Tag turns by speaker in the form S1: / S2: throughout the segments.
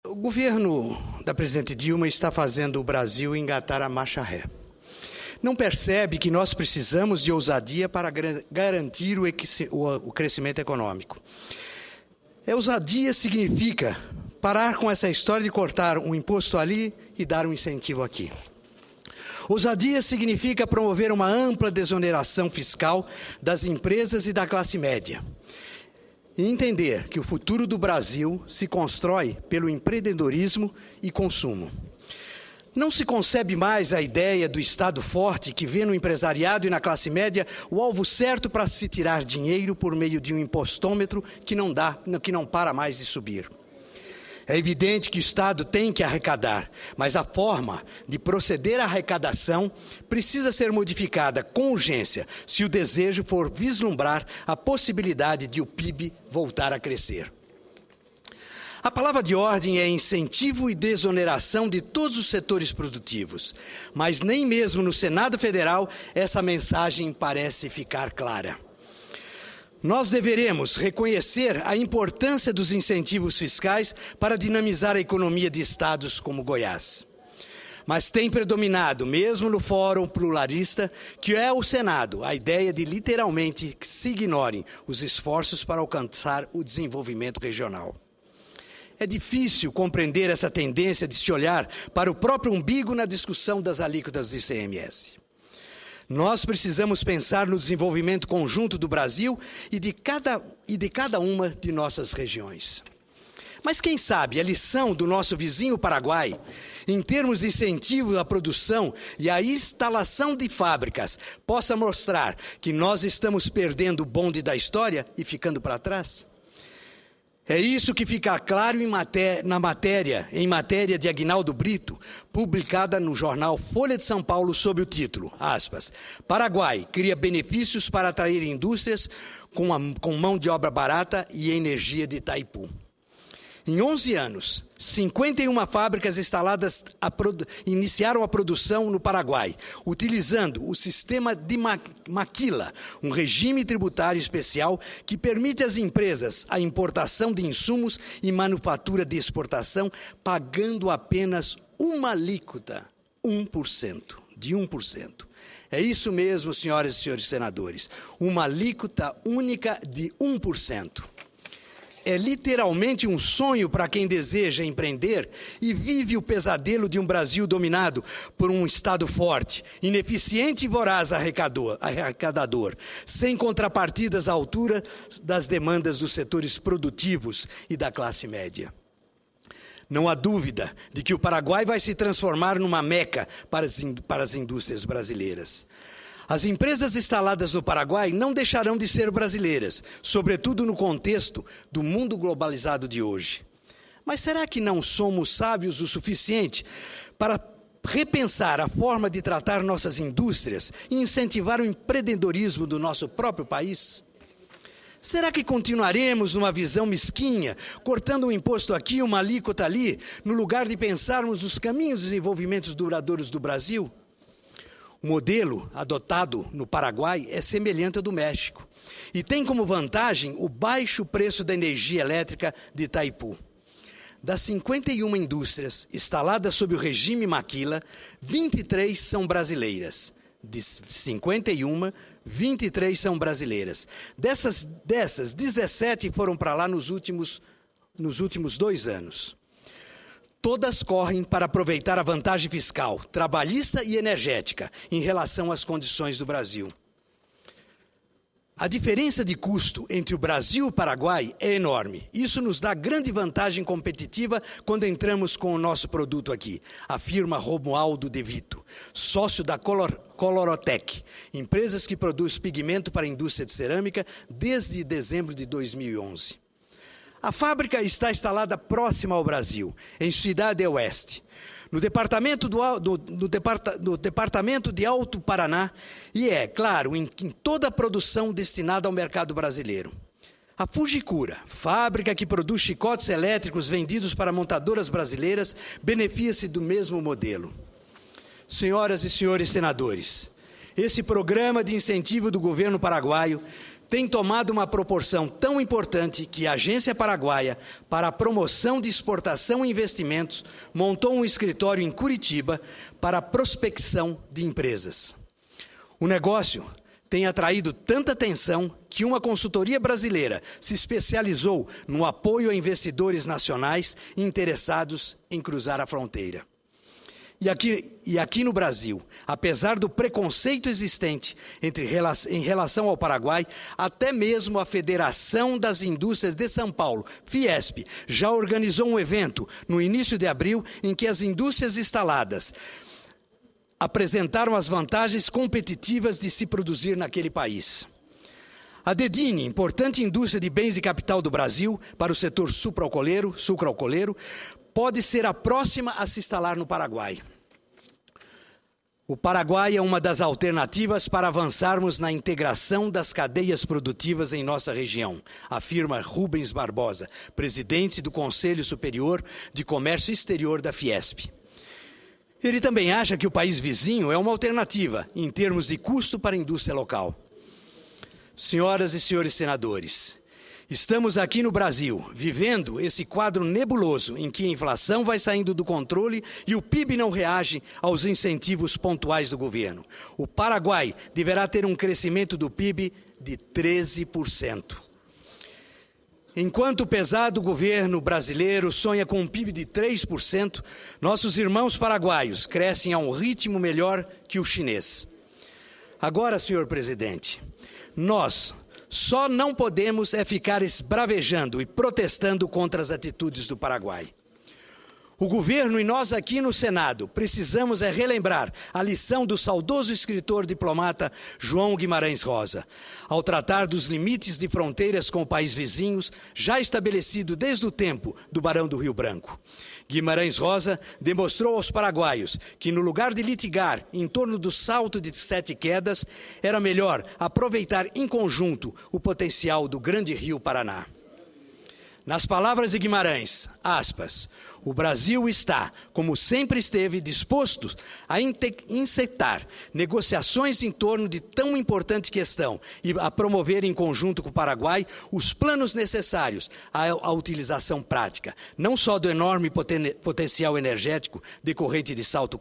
S1: O governo da presidente Dilma está fazendo o Brasil engatar a marcha ré. Não percebe que nós precisamos de ousadia para garantir o crescimento econômico. Ousadia significa parar com essa história de cortar um imposto ali e dar um incentivo aqui. Ousadia significa promover uma ampla desoneração fiscal das empresas e da classe média. E entender que o futuro do Brasil se constrói pelo empreendedorismo e consumo. Não se concebe mais a ideia do Estado forte que vê no empresariado e na classe média o alvo certo para se tirar dinheiro por meio de um impostômetro que não para mais de subir. É evidente que o Estado tem que arrecadar, mas a forma de proceder à arrecadação precisa ser modificada com urgência se o desejo for vislumbrar a possibilidade de o PIB voltar a crescer. A palavra de ordem é incentivo e desoneração de todos os setores produtivos, mas nem mesmo no Senado Federal essa mensagem parece ficar clara. Nós deveremos reconhecer a importância dos incentivos fiscais para dinamizar a economia de estados como Goiás. Mas tem predominado, mesmo no Fórum Pluralista, que é o Senado, a ideia de literalmente que se ignorem os esforços para alcançar o desenvolvimento regional. É difícil compreender essa tendência de se olhar para o próprio umbigo na discussão das alíquotas do ICMS. Nós precisamos pensar no desenvolvimento conjunto do Brasil e de cada uma de nossas regiões. Mas quem sabe a lição do nosso vizinho Paraguai, em termos de incentivo à produção e à instalação de fábricas, possa mostrar que nós estamos perdendo o bonde da história e ficando para trás? É isso que fica claro em matéria de Aguinaldo Brito, publicada no jornal Folha de São Paulo sob o título, aspas, Paraguai cria benefícios para atrair indústrias com mão de obra barata e energia de Itaipu. Em 11 anos, 51 fábricas instaladas iniciaram a produção no Paraguai, utilizando o sistema de maquila, um regime tributário especial que permite às empresas a importação de insumos e manufatura de exportação, pagando apenas uma alíquota, 1%. É isso mesmo, senhoras e senhores senadores, uma alíquota única de 1%. É literalmente um sonho para quem deseja empreender e vive o pesadelo de um Brasil dominado por um Estado forte, ineficiente e voraz arrecadador, sem contrapartidas à altura das demandas dos setores produtivos e da classe média. Não há dúvida de que o Paraguai vai se transformar numa meca para as indústrias brasileiras. As empresas instaladas no Paraguai não deixarão de ser brasileiras, sobretudo no contexto do mundo globalizado de hoje. Mas será que não somos sábios o suficiente para repensar a forma de tratar nossas indústrias e incentivar o empreendedorismo do nosso próprio país? Será que continuaremos numa visão mesquinha, cortando um imposto aqui, uma alíquota ali, no lugar de pensarmos nos caminhos de desenvolvimento duradouros do Brasil? O modelo adotado no Paraguai é semelhante ao do México e tem como vantagem o baixo preço da energia elétrica de Itaipu. Das 51 indústrias instaladas sob o regime Maquila, 23 são brasileiras. De 51, 23 são brasileiras. Dessas 17 foram para lá nos últimos 2 anos. Todas correm para aproveitar a vantagem fiscal, trabalhista e energética em relação às condições do Brasil. A diferença de custo entre o Brasil e o Paraguai é enorme. Isso nos dá grande vantagem competitiva quando entramos com o nosso produto aqui, afirma Romualdo De Vito, sócio da Colorotec, empresas que produz pigmento para a indústria de cerâmica desde dezembro de 2011. A fábrica está instalada próxima ao Brasil, em Cidade Oeste, no departamento de Alto Paraná e claro, em toda a produção destinada ao mercado brasileiro. A Fujikura, fábrica que produz chicotes elétricos vendidos para montadoras brasileiras, beneficia-se do mesmo modelo. Senhoras e senhores senadores, esse programa de incentivo do governo paraguaio tem tomado uma proporção tão importante que a Agência Paraguaia para a Promoção de Exportação e Investimentos montou um escritório em Curitiba para a prospecção de empresas. O negócio tem atraído tanta atenção que uma consultoria brasileira se especializou no apoio a investidores nacionais interessados em cruzar a fronteira. E aqui no Brasil, apesar do preconceito existente em relação ao Paraguai, até mesmo a Federação das Indústrias de São Paulo, Fiesp, já organizou um evento no início de abril em que as indústrias instaladas apresentaram as vantagens competitivas de se produzir naquele país. A Dedini, importante indústria de bens e capital do Brasil para o setor sucroalcooleiro, pode ser a próxima a se instalar no Paraguai. O Paraguai é uma das alternativas para avançarmos na integração das cadeias produtivas em nossa região, afirma Rubens Barbosa, presidente do Conselho Superior de Comércio Exterior da Fiesp. Ele também acha que o país vizinho é uma alternativa em termos de custo para a indústria local. Senhoras e senhores senadores, estamos aqui no Brasil, vivendo esse quadro nebuloso em que a inflação vai saindo do controle e o PIB não reage aos incentivos pontuais do governo. O Paraguai deverá ter um crescimento do PIB de 13%. Enquanto o pesado governo brasileiro sonha com um PIB de 3%, nossos irmãos paraguaios crescem a um ritmo melhor que o chinês. Agora, senhor presidente, nós só não podemos ficar esbravejando e protestando contra as atitudes do Paraguai. O governo e nós aqui no Senado precisamos relembrar a lição do saudoso escritor diplomata João Guimarães Rosa, ao tratar dos limites de fronteiras com o país vizinhos, já estabelecido desde o tempo do Barão do Rio Branco. Guimarães Rosa demonstrou aos paraguaios que, no lugar de litigar em torno do Salto de 7 Quedas, era melhor aproveitar em conjunto o potencial do grande rio Paraná. Nas palavras de Guimarães, aspas, o Brasil está, como sempre esteve, disposto a encetar negociações em torno de tão importante questão e a promover em conjunto com o Paraguai os planos necessários à utilização prática, não só do enorme potencial energético decorrente de salto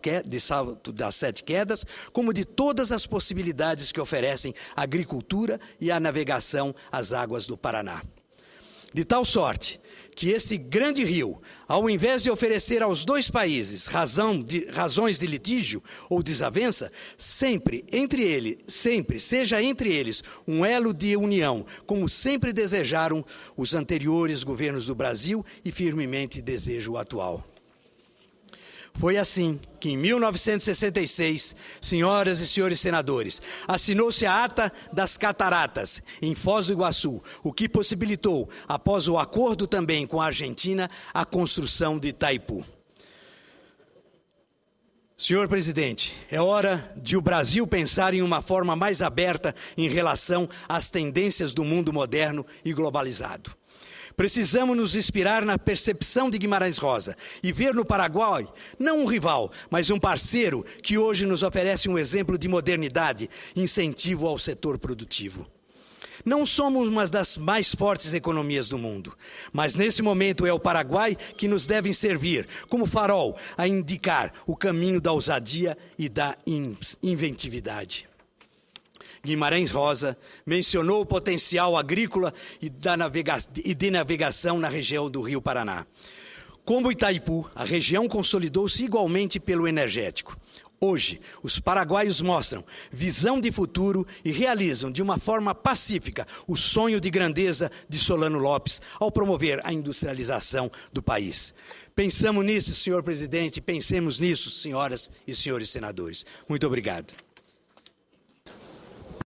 S1: das 7 Quedas, como de todas as possibilidades que oferecem a agricultura e a navegação às águas do Paraná. De tal sorte que esse grande rio, ao invés de oferecer aos dois países razões de litígio ou desavença, seja entre eles um elo de união, como sempre desejaram os anteriores governos do Brasil e firmemente deseja o atual. Foi assim que, em 1966, senhoras e senhores senadores, assinou-se a Ata das Cataratas, em Foz do Iguaçu, o que possibilitou, após o acordo também com a Argentina, a construção de Itaipu. Senhor presidente, é hora de o Brasil pensar em uma forma mais aberta em relação às tendências do mundo moderno e globalizado. Precisamos nos inspirar na percepção de Guimarães Rosa e ver no Paraguai não um rival, mas um parceiro que hoje nos oferece um exemplo de modernidade e incentivo ao setor produtivo. Não somos uma das mais fortes economias do mundo, mas nesse momento é o Paraguai que nos deve servir como farol a indicar o caminho da ousadia e da inventividade. Guimarães Rosa mencionou o potencial agrícola e de navegação na região do Rio Paraná. Como Itaipu, a região consolidou-se igualmente pelo energético. Hoje, os paraguaios mostram visão de futuro e realizam de uma forma pacífica o sonho de grandeza de Solano Lopes ao promover a industrialização do país. Pensamos nisso, senhor presidente, pensemos nisso, senhoras e senhores senadores. Muito obrigado.